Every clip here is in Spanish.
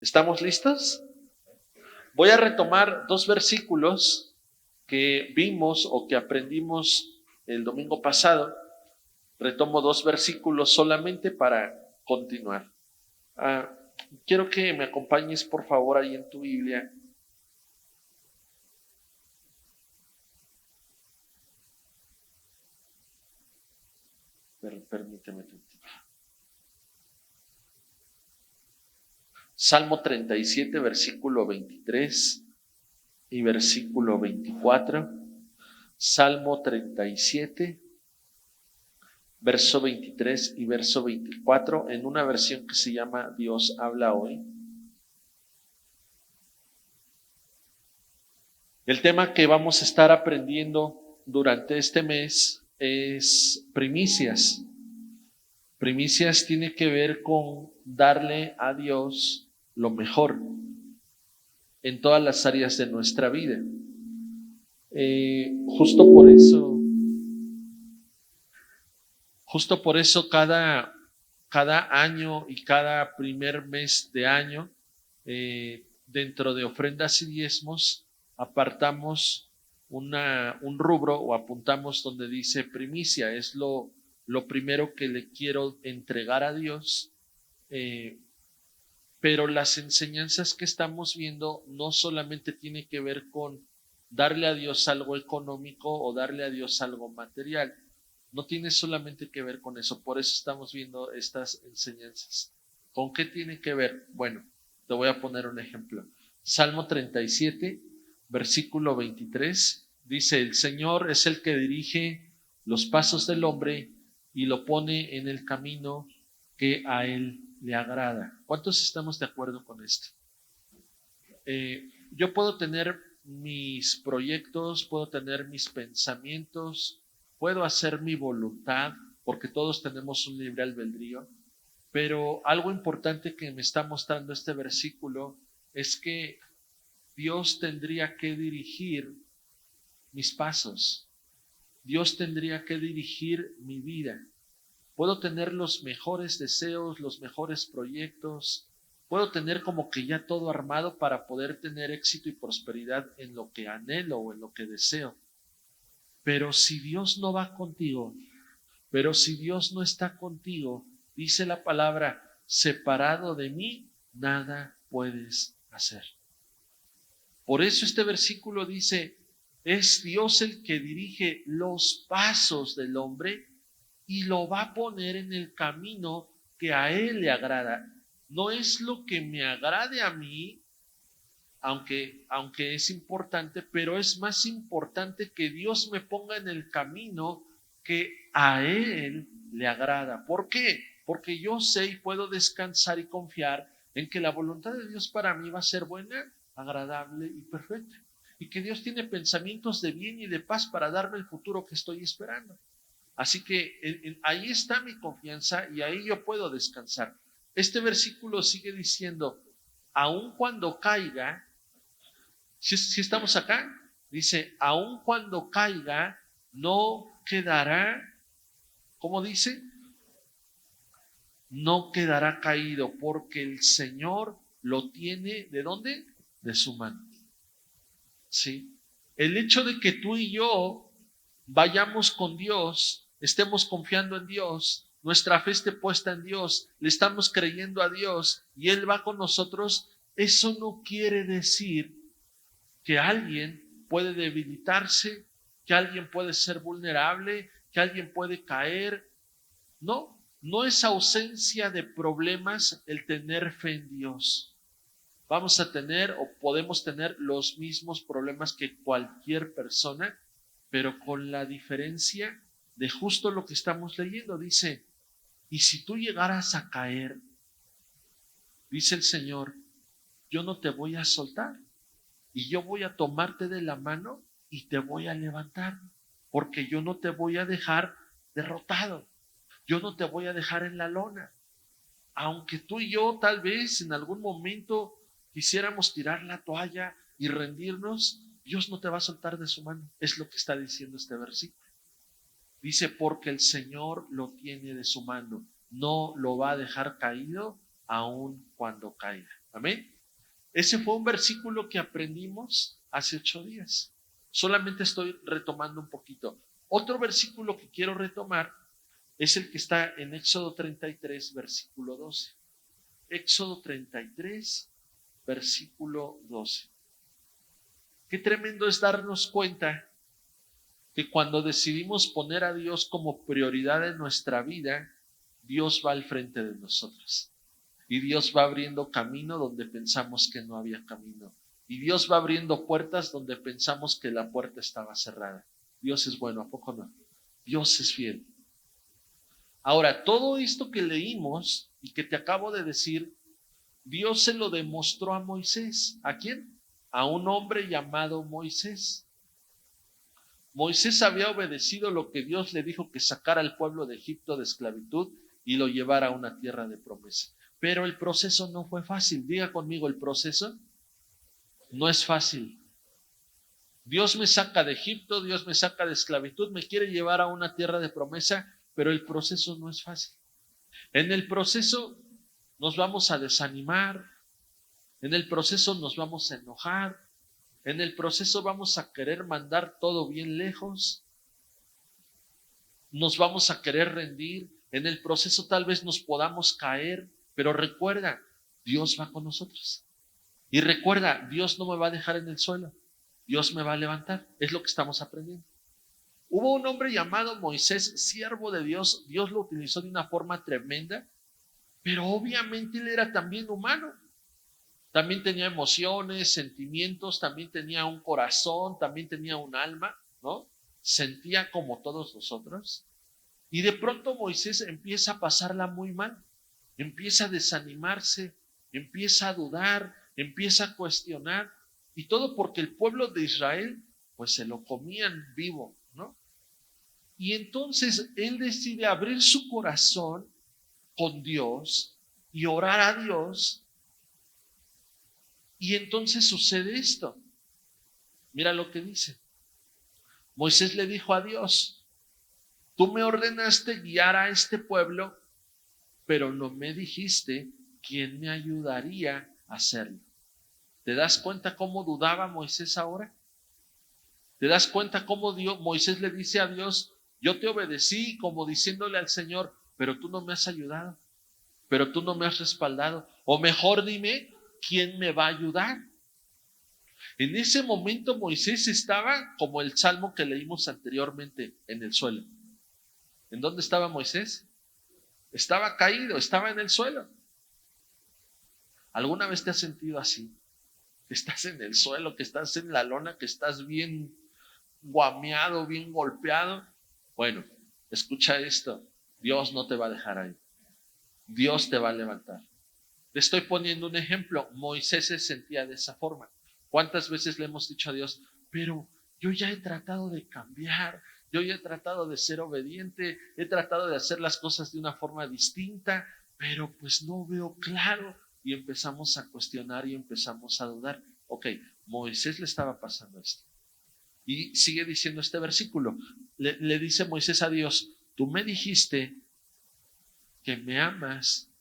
¿Estamos listos? Voy a retomar dos versículos que vimos o que aprendimos el domingo pasado. Retomo dos versículos solamente para continuar. Quiero que me acompañes, por favor, ahí en tu Biblia. Permíteme tantito. Salmo 37, versículo 23 y versículo 24. Salmo 37, verso 23 y verso 24, en una versión que se llama Dios habla hoy. El tema que vamos a estar aprendiendo durante este mes es primicias. Primicias tiene que ver con darle a Dios lo mejor en todas las áreas de nuestra vida. Justo por eso cada año y cada primer mes de año, dentro de ofrendas y diezmos, apartamos un rubro o apuntamos donde dice primicia. Es lo primero que le quiero entregar a Dios. Pero las enseñanzas que estamos viendo no solamente tiene que ver con darle a Dios algo económico o darle a Dios algo material. No tiene solamente que ver con eso. Por eso estamos viendo estas enseñanzas. ¿Con qué tiene que ver? Bueno, te voy a poner un ejemplo. Salmo 37, versículo 23, dice: el Señor es el que dirige los pasos del hombre y lo pone en el camino que a él le agrada. ¿Cuántos estamos de acuerdo con esto? Yo puedo tener mis proyectos, puedo tener mis pensamientos, puedo hacer mi voluntad, porque todos tenemos un libre albedrío, pero algo importante que me está mostrando este versículo es que Dios tendría que dirigir mis pasos. Dios tendría que dirigir mi vida. Puedo tener los mejores deseos, los mejores proyectos, puedo tener como que ya todo armado para poder tener éxito y prosperidad en lo que anhelo o en lo que deseo. Pero si Dios no va contigo, pero si Dios no está contigo, dice la palabra, separado de mí, nada puedes hacer. Por eso este versículo dice, es Dios el que dirige los pasos del hombre y lo va a poner en el camino que a él le agrada. No es lo que me agrade a mí, aunque es importante, pero es más importante que Dios me ponga en el camino que a él le agrada. ¿Por qué? Porque yo sé y puedo descansar y confiar en que la voluntad de Dios para mí va a ser buena, agradable y perfecta. Y que Dios tiene pensamientos de bien y de paz para darme el futuro que estoy esperando. Así que ahí está mi confianza y ahí yo puedo descansar. Este versículo sigue diciendo, aun cuando caiga, si estamos acá, dice, aun cuando caiga, no quedará, ¿cómo dice? No quedará caído, porque el Señor lo tiene, ¿de dónde? De su mano. ¿Sí? El hecho de que tú y yo vayamos con Dios, estemos confiando en Dios, nuestra fe esté puesta en Dios, le estamos creyendo a Dios y Él va con nosotros, eso no quiere decir que alguien puede debilitarse, que alguien puede ser vulnerable, que alguien puede caer. No, no es ausencia de problemas el tener fe en Dios. Vamos a tener o podemos tener los mismos problemas que cualquier persona, pero con la diferencia de justo lo que estamos leyendo. Dice, y si tú llegaras a caer, dice el Señor, yo no te voy a soltar y yo voy a tomarte de la mano y te voy a levantar, porque yo no te voy a dejar derrotado, yo no te voy a dejar en la lona. Aunque tú y yo tal vez en algún momento quisiéramos tirar la toalla y rendirnos, Dios no te va a soltar de su mano. Es lo que está diciendo este versículo. Dice, porque el Señor lo tiene de su mano, no lo va a dejar caído aun cuando caiga. Amén. Ese fue un versículo que aprendimos hace 8 días. Solamente estoy retomando un poquito. Otro versículo que quiero retomar es el que está en Éxodo 33, versículo 12. Éxodo 33, versículo 12. Qué tremendo es darnos cuenta que cuando decidimos poner a Dios como prioridad en nuestra vida, Dios va al frente de nosotros. Y Dios va abriendo camino donde pensamos que no había camino. Y Dios va abriendo puertas donde pensamos que la puerta estaba cerrada. Dios es bueno, ¿a poco no? Dios es fiel. Ahora, todo esto que leímos y que te acabo de decir, Dios se lo demostró a Moisés. ¿A quién? A un hombre llamado Moisés. Moisés había obedecido lo que Dios le dijo, que sacara al pueblo de Egipto de esclavitud y lo llevara a una tierra de promesa. Pero el proceso no fue fácil. Diga conmigo, el proceso no es fácil. Dios me saca de Egipto, Dios me saca de esclavitud, me quiere llevar a una tierra de promesa, pero el proceso no es fácil. En el proceso nos vamos a desanimar, en el proceso nos vamos a enojar, en el proceso vamos a querer mandar todo bien lejos, nos vamos a querer rendir, en el proceso tal vez nos podamos caer, pero recuerda, Dios va con nosotros. Y recuerda, Dios no me va a dejar en el suelo, Dios me va a levantar, es lo que estamos aprendiendo. Hubo un hombre llamado Moisés, siervo de Dios, Dios lo utilizó de una forma tremenda, pero obviamente él era también humano. También tenía emociones, sentimientos, también tenía un corazón, también tenía un alma, ¿no? Sentía como todos nosotros. Y de pronto Moisés empieza a pasarla muy mal, empieza a desanimarse, empieza a dudar, empieza a cuestionar, y todo porque el pueblo de Israel, pues se lo comían vivo, ¿no? Y entonces él decide abrir su corazón con Dios y orar a Dios. Y entonces sucede esto. Mira lo que dice. Moisés le dijo a Dios, tú me ordenaste guiar a este pueblo, pero no me dijiste quién me ayudaría a hacerlo. ¿Te das cuenta cómo dudaba Moisés ahora? ¿Te das cuenta cómo Moisés le dice a Dios, yo te obedecí, como diciéndole al Señor, pero tú no me has ayudado, pero tú no me has respaldado? O mejor dime, ¿quién me va a ayudar? En ese momento Moisés estaba como el salmo que leímos anteriormente, en el suelo. ¿En dónde estaba Moisés? Estaba caído, estaba en el suelo. ¿Alguna vez te has sentido así? Que estás en el suelo, que estás en la lona, que estás bien guameado, bien golpeado. Bueno, escucha esto. Dios no te va a dejar ahí. Dios te va a levantar. Te estoy poniendo un ejemplo. Moisés se sentía de esa forma. ¿Cuántas veces le hemos dicho a Dios, pero yo ya he tratado de cambiar, yo ya he tratado de ser obediente, he tratado de hacer las cosas de una forma distinta, pero pues no veo claro? Y empezamos a cuestionar y empezamos a dudar. Ok, Moisés le estaba pasando esto. Y sigue diciendo este versículo. Le dice Moisés a Dios, tú me dijiste que me amas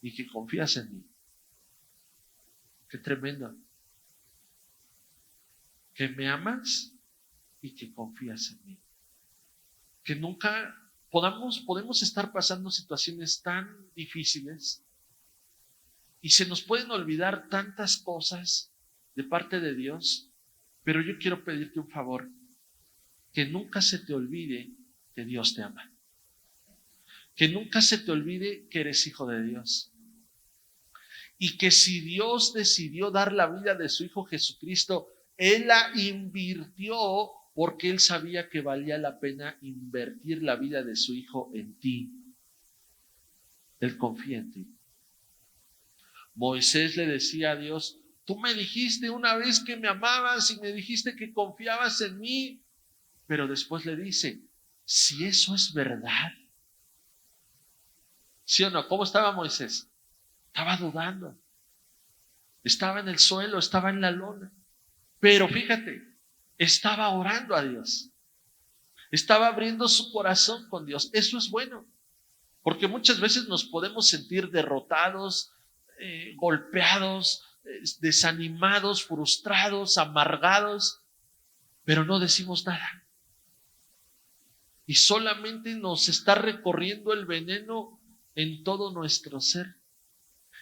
y que confías en mí. Qué tremendo. Que me amas y que confías en mí. Que nunca podemos estar pasando situaciones tan difíciles y se nos pueden olvidar tantas cosas de parte de Dios, pero yo quiero pedirte un favor, que nunca se te olvide que Dios te ama. Que nunca se te olvide que eres hijo de Dios. Y que si Dios decidió dar la vida de su Hijo Jesucristo, Él la invirtió porque Él sabía que valía la pena invertir la vida de su Hijo en ti. Él confía en ti. Moisés le decía a Dios, tú me dijiste una vez que me amabas y me dijiste que confiabas en mí, pero después le dice, si eso es verdad, ¿sí o no? ¿Cómo estaba Moisés? Estaba dudando, estaba en el suelo, estaba en la lona, pero fíjate, estaba orando a Dios, estaba abriendo su corazón con Dios. Eso es bueno, porque muchas veces nos podemos sentir derrotados, golpeados, desanimados, frustrados, amargados, pero no decimos nada. Y solamente nos está recorriendo el veneno en todo nuestro ser.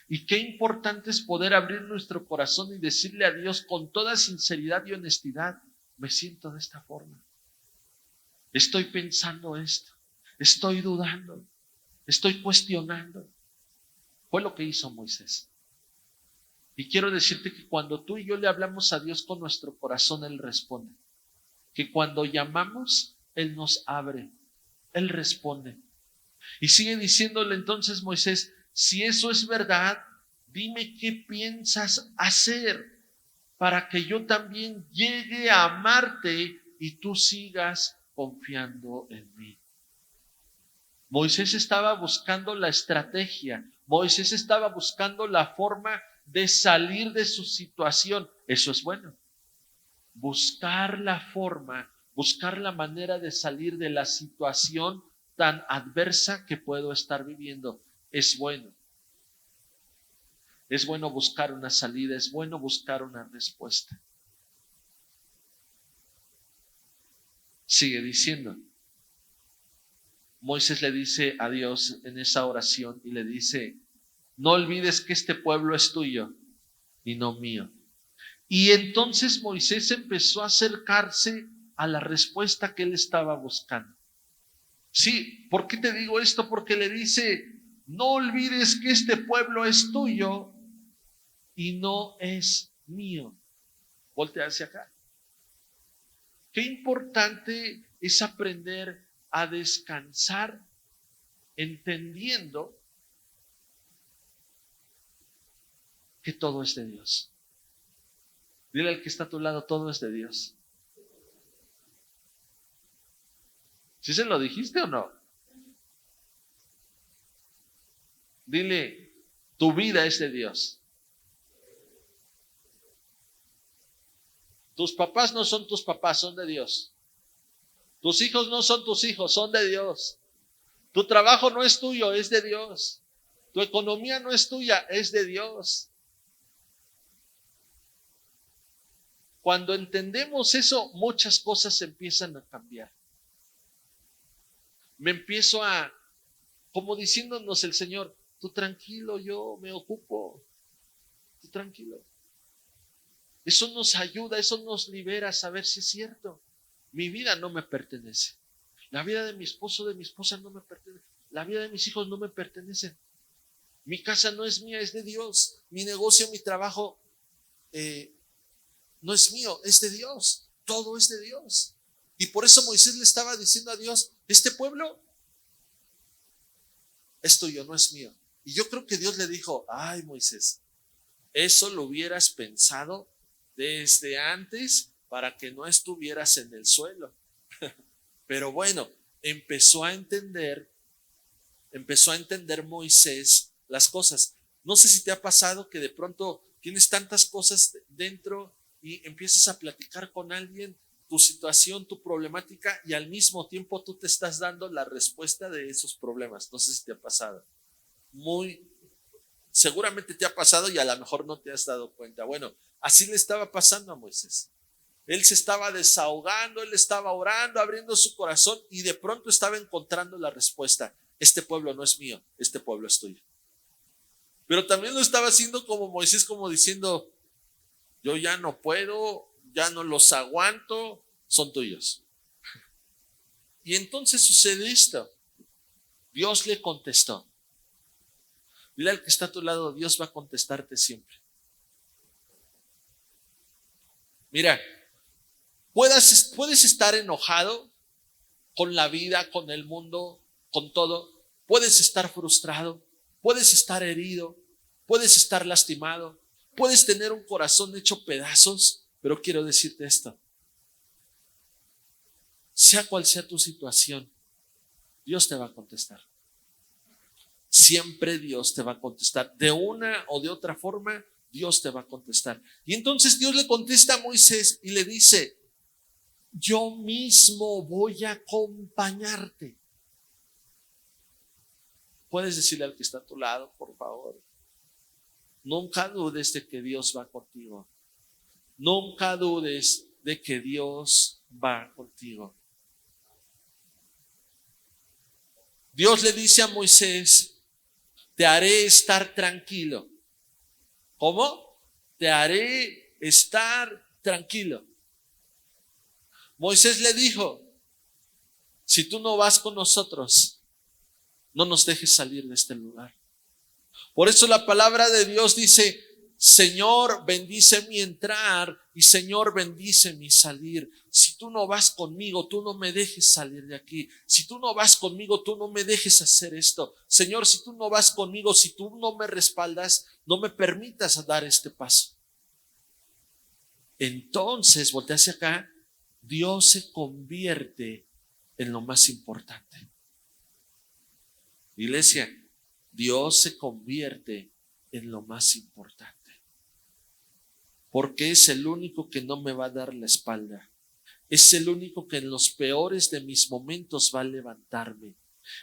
Y qué importante es poder abrir nuestro corazón y decirle a Dios con toda sinceridad y honestidad: me siento de esta forma, estoy pensando esto, estoy dudando, estoy cuestionando. Fue lo que hizo Moisés. Y quiero decirte que cuando tú y yo le hablamos a Dios con nuestro corazón, Él responde. Que cuando llamamos, Él nos abre, Él responde. Y sigue diciéndole entonces Moisés: si eso es verdad, dime qué piensas hacer para que yo también llegue a amarte y tú sigas confiando en mí. Moisés estaba buscando la estrategia, Moisés estaba buscando la forma de salir de su situación. Eso es bueno. Buscar la forma, buscar la manera de salir de la situación tan adversa que puedo estar viviendo, es bueno. Es bueno buscar una salida, es bueno buscar una respuesta. Sigue diciendo. Moisés le dice a Dios en esa oración y le dice: no olvides que este pueblo es tuyo y no mío. Y entonces Moisés empezó a acercarse a la respuesta que él estaba buscando. Sí, ¿por qué te digo esto? Porque le dice: no olvides que este pueblo es tuyo y no es mío. Voltea hacia acá. Qué importante es aprender a descansar entendiendo que todo es de Dios. Dile al que está a tu lado: todo es de Dios. ¿Sí se lo dijiste o no? Dile: tu vida es de Dios. Tus papás no son tus papás, son de Dios. Tus hijos no son tus hijos, son de Dios. Tu trabajo no es tuyo, es de Dios. Tu economía no es tuya, es de Dios. Cuando entendemos eso, muchas cosas empiezan a cambiar. Me empiezo a, como diciéndonos el Señor: tú tranquilo, yo me ocupo. Tú tranquilo. Eso nos ayuda, eso nos libera a saber si es cierto. Mi vida no me pertenece. La vida de mi esposo, de mi esposa no me pertenece. La vida de mis hijos no me pertenecen. Mi casa no es mía, es de Dios. Mi negocio, mi trabajo no es mío, es de Dios. Todo es de Dios. Y por eso Moisés le estaba diciendo a Dios: este pueblo es tuyo, no es mío. Y yo creo que Dios le dijo: ay, Moisés, eso lo hubieras pensado desde antes para que no estuvieras en el suelo. Pero bueno, empezó a entender Moisés las cosas. No sé si te ha pasado que de pronto tienes tantas cosas dentro y empiezas a platicar con alguien tu situación, tu problemática, y al mismo tiempo tú te estás dando la respuesta de esos problemas. No sé si te ha pasado. Seguramente te ha pasado y a lo mejor no te has dado cuenta. Bueno, así le estaba pasando a Moisés. Él se estaba desahogando, él estaba orando, abriendo su corazón, y de pronto estaba encontrando la respuesta: este pueblo no es mío, este pueblo es tuyo. Pero también lo estaba haciendo como Moisés, como diciendo: yo ya no puedo, ya no los aguanto, son tuyos. Y entonces sucede esto. Dios le contestó. Dile al que está a tu lado: Dios va a contestarte siempre. Mira, puedes estar enojado con la vida, con el mundo, con todo. Puedes estar frustrado, puedes estar herido, puedes estar lastimado, puedes tener un corazón hecho pedazos, pero quiero decirte esto: sea cual sea tu situación, Dios te va a contestar. Siempre Dios te va a contestar. De una o de otra forma, Dios te va a contestar. Y entonces Dios le contesta a Moisés y le dice: yo mismo voy a acompañarte. ¿Puedes decirle al que está a tu lado, por favor? Nunca dudes de que Dios va contigo. Nunca dudes de que Dios va contigo. Dios le dice a Moisés, te haré estar tranquilo. ¿Cómo? Te haré estar tranquilo. Moisés le dijo, si tú no vas con nosotros, no nos dejes salir de este lugar. Por eso la palabra de Dios dice, Señor, bendice mi entrar y Señor, bendice mi salir. Si tú no vas conmigo, tú no me dejes salir de aquí. Si tú no vas conmigo, tú no me dejes hacer esto. Señor, si tú no vas conmigo, si tú no me respaldas, no me permitas dar este paso. Entonces, voltea hacia acá, Dios se convierte en lo más importante. Iglesia, Dios se convierte en lo más importante. Porque es el único que no me va a dar la espalda. Es el único que en los peores de mis momentos va a levantarme.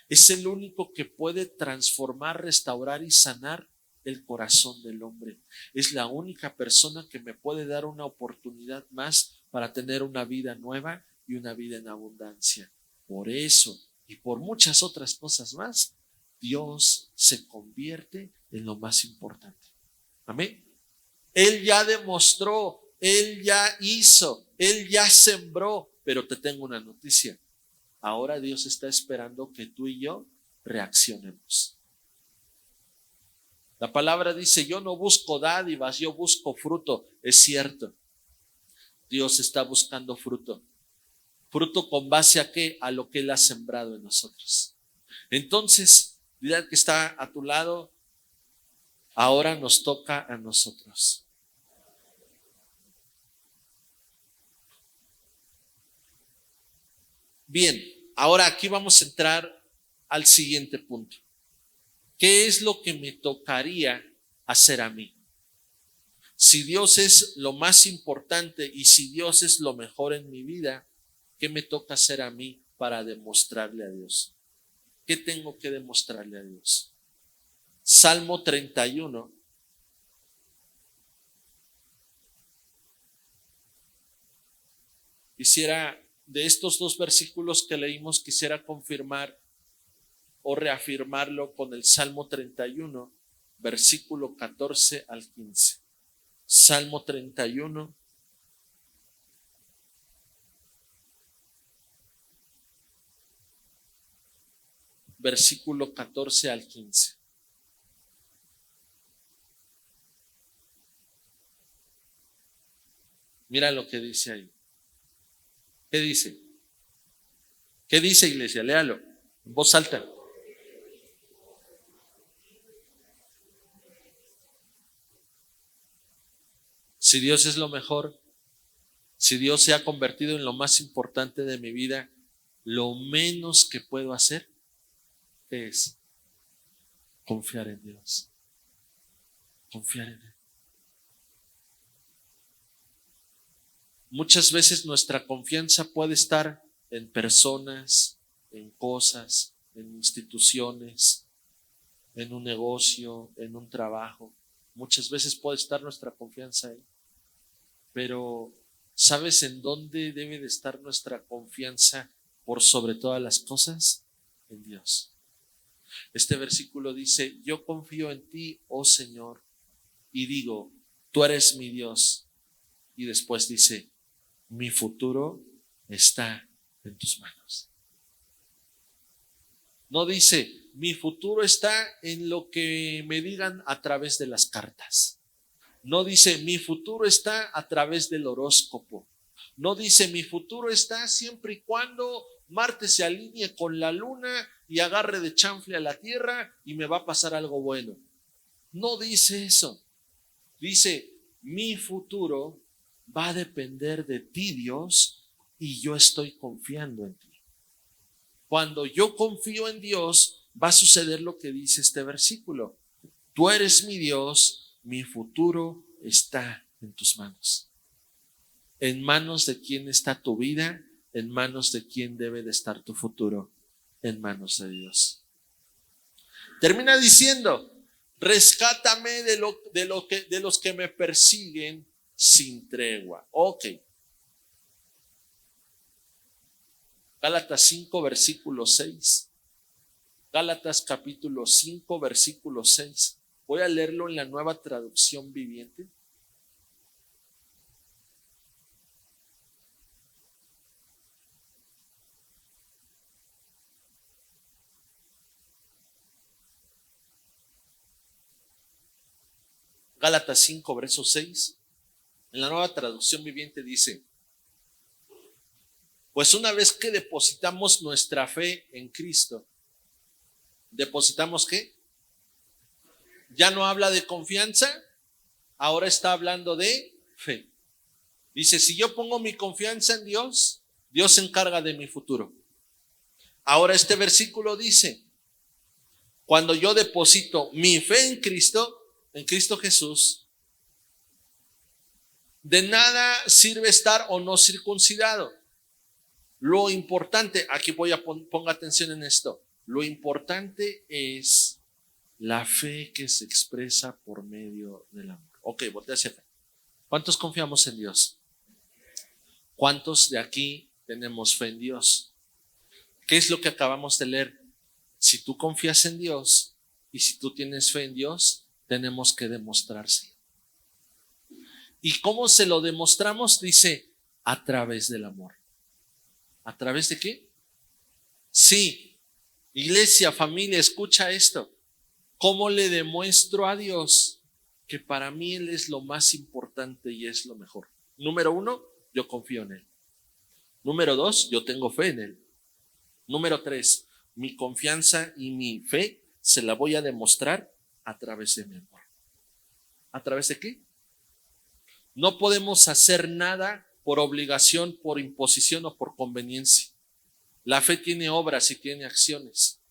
Es el único que puede transformar, restaurar y sanar el corazón del hombre. Es la única persona que me puede dar una oportunidad más para tener una vida nueva y una vida en abundancia. Por eso y por muchas otras cosas más, Dios se convierte en lo más importante. Amén. Él ya demostró, Él ya hizo, Él ya sembró, pero te tengo una noticia. Ahora Dios está esperando que tú y yo reaccionemos. La palabra dice, yo no busco dádivas, yo busco fruto. Es cierto, Dios está buscando fruto. ¿Fruto con base a qué? A lo que Él ha sembrado en nosotros. Entonces, dile al que está a tu lado, ahora nos toca a nosotros. Bien, ahora aquí vamos a entrar al siguiente punto. ¿Qué es lo que me tocaría hacer a mí? Si Dios es lo más importante y si Dios es lo mejor en mi vida, ¿qué me toca hacer a mí para demostrarle a Dios? ¿Qué tengo que demostrarle a Dios? Salmo 31. Quisiera, de estos dos versículos que leímos, quisiera confirmar o reafirmarlo con el Salmo 31, versículo 14 al 15. Salmo 31, versículo 14 al 15. Mira lo que dice ahí. ¿Qué dice? ¿Qué dice, iglesia? Léalo en voz alta. Si Dios es lo mejor, si Dios se ha convertido en lo más importante de mi vida, lo menos que puedo hacer es confiar en Dios. Confiar en Él. Muchas veces nuestra confianza puede estar en personas, en cosas, en instituciones, en un negocio, en un trabajo. Muchas veces puede estar nuestra confianza ahí. Pero ¿sabes en dónde debe de estar nuestra confianza por sobre todas las cosas? En Dios. Este versículo dice, yo confío en ti, oh Señor, y digo, tú eres mi Dios. Y después dice, mi futuro está en tus manos. No dice, mi futuro está en lo que me digan a través de las cartas. No dice, mi futuro está a través del horóscopo. No dice, mi futuro está siempre y cuando Marte se alinee con la luna y agarre de chanfle a la tierra y me va a pasar algo bueno. No dice eso. Dice, mi futuro va a depender de ti, Dios, y yo estoy confiando en ti. Cuando yo confío en Dios, va a suceder lo que dice este versículo. Tú eres mi Dios, mi futuro está en tus manos. ¿En manos de quién está tu vida? ¿En manos de quién debe de estar tu futuro? En manos de Dios. Termina diciendo, Rescátame de los que me persiguen sin tregua. Ok. Gálatas 5, versículo 6. Gálatas capítulo 5, versículo 6. Voy a leerlo en la Nueva Traducción Viviente. Gálatas 5, verso 6. En la Nueva Traducción Viviente dice: pues una vez que depositamos nuestra fe en Cristo, ¿depositamos qué? Ya no habla de confianza, ahora está hablando de fe. Dice, si yo pongo mi confianza en Dios, Dios se encarga de mi futuro. Ahora este versículo dice, cuando yo deposito mi fe en Cristo Jesús, de nada sirve estar o no circuncidado. Lo importante, aquí ponga atención en esto, lo importante es la fe que se expresa por medio del amor. Ok, voltea hacia acá. ¿Cuántos confiamos en Dios? ¿Cuántos de aquí tenemos fe en Dios? ¿Qué es lo que acabamos de leer? Si tú confías en Dios y si tú tienes fe en Dios, tenemos que demostrárselo. ¿Y cómo se lo demostramos? Dice, a través del amor. ¿A través de qué? Sí, iglesia, familia, escucha esto. ¿Cómo le demuestro a Dios que para mí Él es lo más importante y es lo mejor? Número 1, yo confío en Él. Número 2, yo tengo fe en Él. Número 3, mi confianza y mi fe se la voy a demostrar a través de mi amor. ¿A través de qué? No podemos hacer nada por obligación, por imposición o por conveniencia. La fe tiene obras y tiene acciones.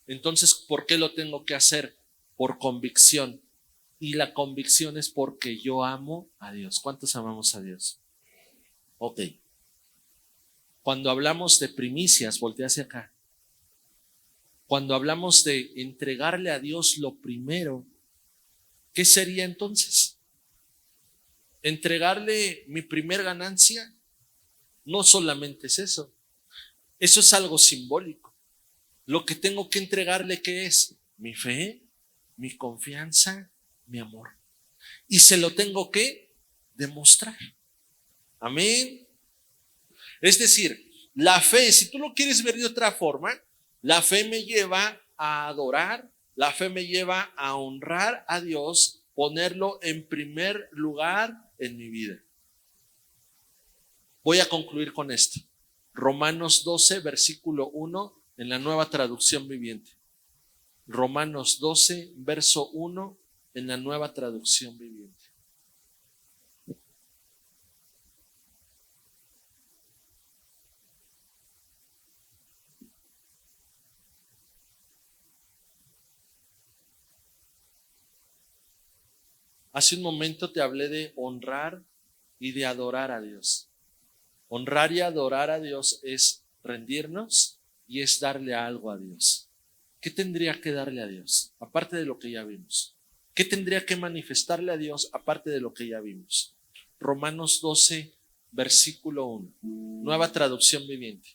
Entonces, ¿por qué lo tengo que hacer? Por convicción. Y la convicción es porque yo amo a Dios. ¿Cuántos amamos a Dios? Ok. Cuando hablamos de primicias, voltea hacia acá. Cuando hablamos de entregarle a Dios lo primero, ¿qué sería entonces? Entregarle mi primer ganancia. No solamente es eso. Eso es algo simbólico. Lo que tengo que entregarle, ¿qué es? Mi fe, mi confianza, mi amor. Y se lo tengo que demostrar. Amén. Es decir, la fe, si tú lo quieres ver de otra forma, la fe me lleva a adorar, la fe me lleva a honrar a Dios, ponerlo en primer lugar en mi vida. Voy a concluir con esto. Romanos 12, versículo 1, en la Nueva Traducción Viviente. Romanos 12, verso 1, en la Nueva Traducción Viviente. Hace un momento te hablé de honrar y de adorar a Dios. Honrar y adorar a Dios es rendirnos y es darle algo a Dios. ¿Qué tendría que darle a Dios? Aparte de lo que ya vimos. ¿Qué tendría que manifestarle a Dios aparte de lo que ya vimos? Romanos 12, versículo 1. Nueva Traducción Viviente.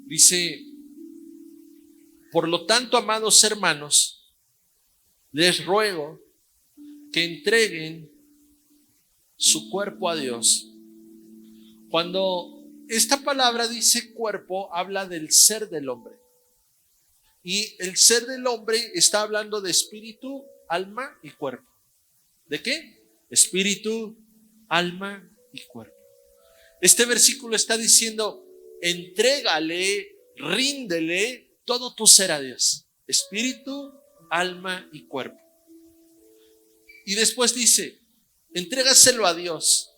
Dice, por lo tanto, amados hermanos, les ruego que entreguen su cuerpo a Dios. Cuando esta palabra dice cuerpo, habla del ser del hombre. Y el ser del hombre está hablando de espíritu, alma y cuerpo. ¿De qué? Espíritu, alma y cuerpo. Este versículo está diciendo, entrégale, ríndele todo tu ser a Dios. Espíritu, alma y cuerpo. Y después dice, entrégaselo a Dios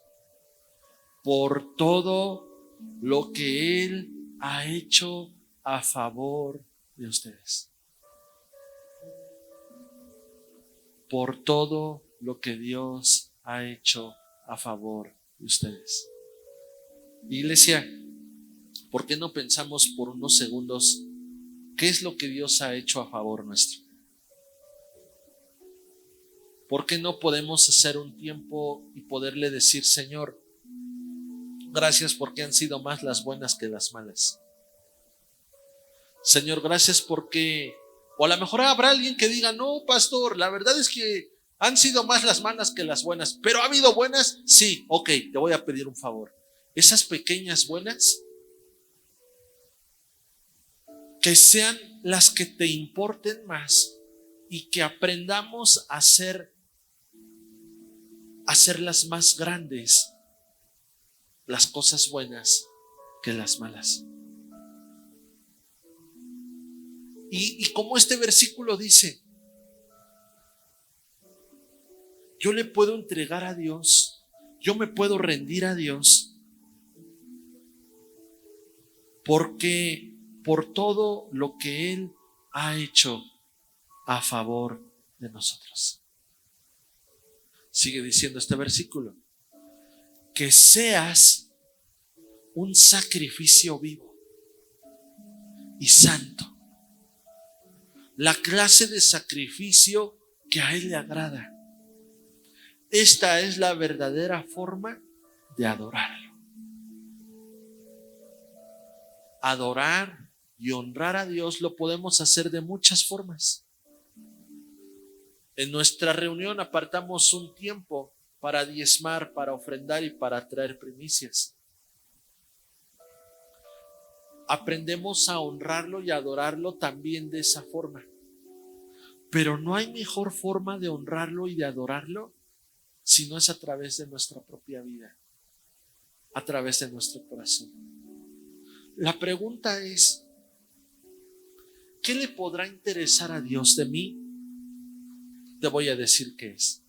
por todo lo que Él ha hecho a favor de ustedes. Por todo lo que Dios ha hecho a favor de ustedes. Iglesia, ¿por qué no pensamos por unos segundos ¿Qué es lo que Dios ha hecho a favor nuestro? ¿Por qué no podemos hacer un tiempo y poderle decir: Señor, gracias porque han sido más las buenas que las malas? Señor, gracias porque... O a lo mejor habrá alguien que diga: no, pastor, la verdad es que han sido más las malas que las buenas. ¿Pero ha habido buenas? Sí, ok, te voy a pedir un favor. Esas pequeñas buenas, que sean las que te importen más y que aprendamos a hacerlas más grandes, las cosas buenas, que las malas. Y como este versículo dice, yo le puedo entregar a Dios, yo me puedo rendir a Dios, porque por todo lo que Él ha hecho a favor de nosotros. Sigue diciendo este versículo: que seas un sacrificio vivo y santo. La clase de sacrificio que a Él le agrada. Esta es la verdadera forma de adorarlo. Adorar y honrar a Dios lo podemos hacer de muchas formas. En nuestra reunión apartamos un tiempo para diezmar, para ofrendar y para traer primicias. Aprendemos a honrarlo y adorarlo también de esa forma. Pero no hay mejor forma de honrarlo y de adorarlo si no es a través de nuestra propia vida, a través de nuestro corazón. La pregunta es: ¿qué le podrá interesar a Dios de mí? Te voy a decir qué es.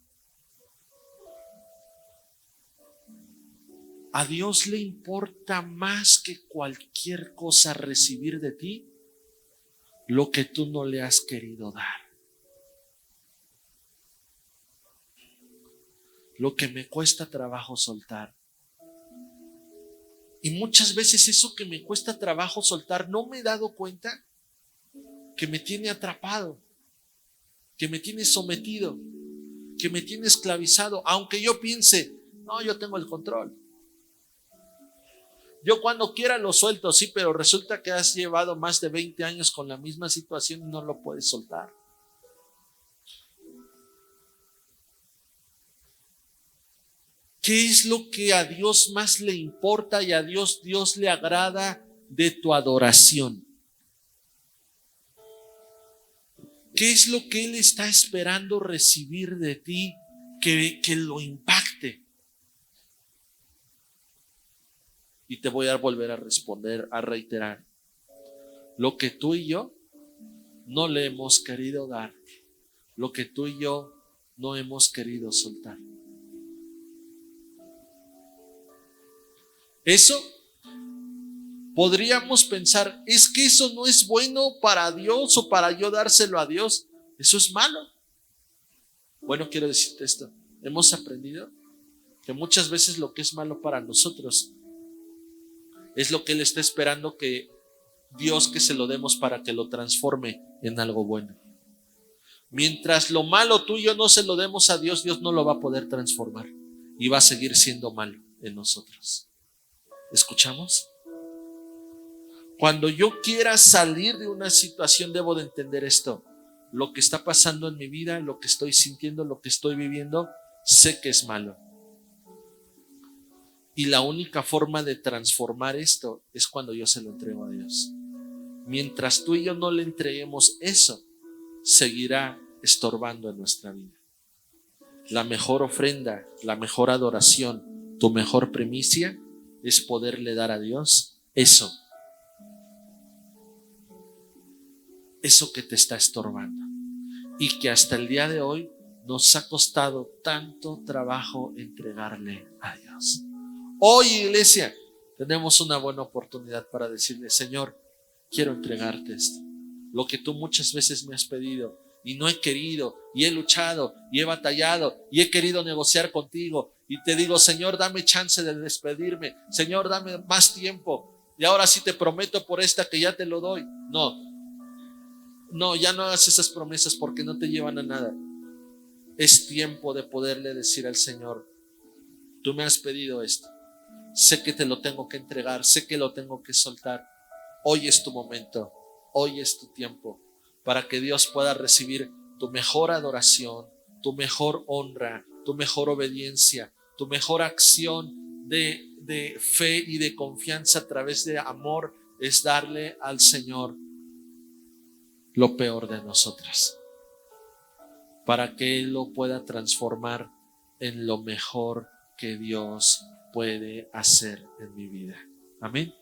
A Dios le importa más que cualquier cosa recibir de ti lo que tú no le has querido dar. Lo que me cuesta trabajo soltar. Y muchas veces eso que me cuesta trabajo soltar, no me he dado cuenta que me tiene atrapado, que me tiene sometido, que me tiene esclavizado, aunque yo piense: no, yo tengo el control. Yo cuando quiera lo suelto, sí, pero resulta que has llevado más de 20 años con la misma situación y no lo puedes soltar. ¿Qué es lo que a Dios más le importa y a Dios le agrada de tu adoración? ¿Qué es lo que Él está esperando recibir de ti que lo impacte? Y te voy a volver a responder, a reiterar: lo que tú y yo no le hemos querido dar, lo que tú y yo no hemos querido soltar. Eso podríamos pensar: es que eso no es bueno para Dios o para yo dárselo a Dios. Eso es malo. Bueno, quiero decirte esto: hemos aprendido que muchas veces lo que es malo para nosotros es lo que Él está esperando que Dios que se lo demos para que lo transforme en algo bueno. Mientras lo malo tuyo no se lo demos a Dios, Dios no lo va a poder transformar y va a seguir siendo malo en nosotros. ¿Escuchamos? Cuando yo quiera salir de una situación, debo de entender esto: lo que está pasando en mi vida, lo que estoy sintiendo, lo que estoy viviendo, sé que es malo. Y la única forma de transformar esto es cuando yo se lo entrego a Dios. Mientras tú y yo no le entreguemos eso, seguirá estorbando en nuestra vida. La mejor ofrenda, la mejor adoración, tu mejor primicia es poderle dar a Dios eso que te está estorbando y que hasta el día de hoy nos ha costado tanto trabajo entregarle a Dios. Hoy, iglesia, tenemos una buena oportunidad para decirle: Señor, quiero entregarte esto, lo que tú muchas veces me has pedido y no he querido, y he luchado y he batallado y he querido negociar contigo, y te digo: Señor, dame chance de despedirme, Señor, dame más tiempo, y ahora sí te prometo por esta que ya te lo doy. No, No, ya no hagas esas promesas porque no te llevan a nada. Es tiempo de poderle decir al Señor: tú me has pedido esto, sé que te lo tengo que entregar, sé que lo tengo que soltar. Hoy es tu momento, hoy es tu tiempo, para que Dios pueda recibir tu mejor adoración, tu mejor honra, tu mejor obediencia, tu mejor acción de fe y de confianza a través de amor. Es darle al Señor lo peor de nosotras, para que Él lo pueda transformar en lo mejor que Dios puede hacer en mi vida. Amén.